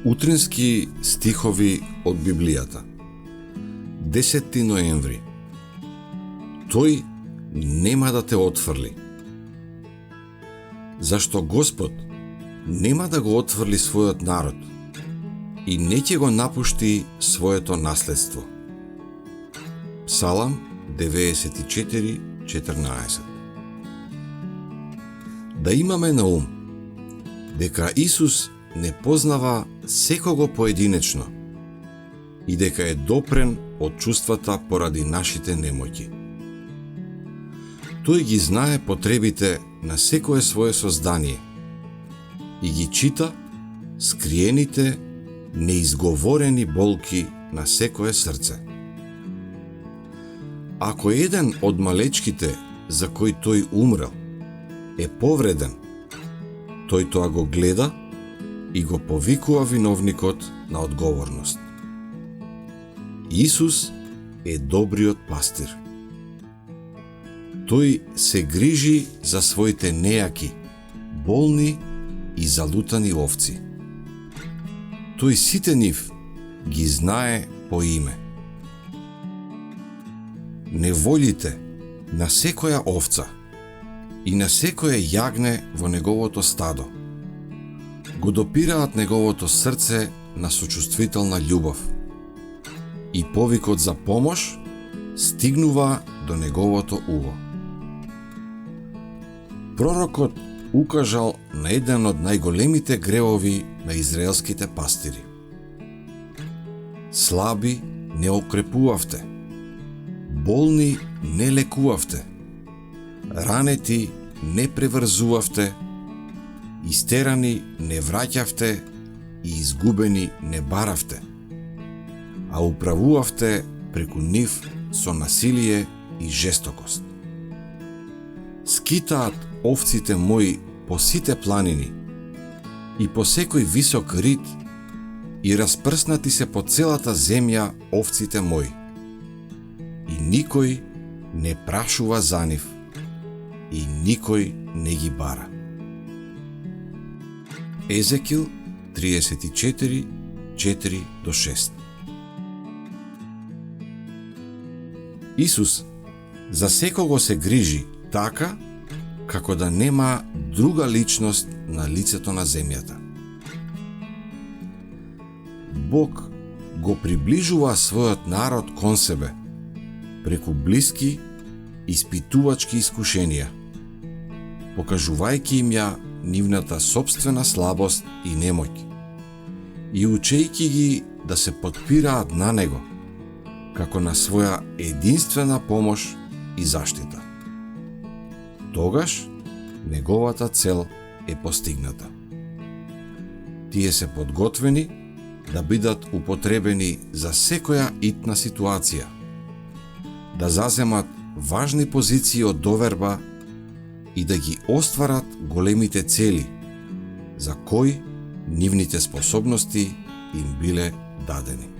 Утрински стихови од Библијата. 10 ноември. Тој нема да те отфрли. Зашто Господ нема да го отфрли својот народ и не ќе го напушти своето наследство. Псалам 94:14. Да имаме на ум дека Исус не познава секого поединечно и дека е допрен од чувствата поради нашите немоќи. Тој ги знае потребите на секое свое создание и ги чита скриените, неизговорени болки на секое срце. Ако еден од малечките за кој тој умрел е повреден, тој тоа го гледа и го повикува виновникот на одговорност. Исус е добриот пастир. Тој се грижи за своите нејаки, болни и залутани овци. Тој сите нив ги знае по име. Неволите на секоја овца и на секое јагне во неговото стадо го допираат неговото срце на сочувствителна љубов и повикот за помош стигнува до неговото уво. Пророкот укажал на еден од најголемите гревови на израелските пастири. Слаби не окрепувавте, болни не лекувавте, ранети не преврзувавте, истерани не враќавте и изгубени не баравте, а управувавте преку нив со насилие и жестокост. Скитаат овците мои по сите планини и по секој висок рид и распрснати се по целата земја овците мои. И никој не прашува за нив и никој не ги бара. Езекил 34:4-6. Исус за секого се грижи така како да нема друга личност на лицето на земјата. Бог го приближува својот народ кон себе преку блиски испитувачки искушенија, покажувајќи им ја нивната собствена слабост и немоќ и учејќи ги да се потпираат на него како на своја единствена помош и заштита. Тогаш неговата цел е постигната. Тие се подготвени да бидат употребени за секоја итна ситуација, да заземат важни позиции од доверба и да ги остварат големите цели, за кои нивните способности им биле дадени.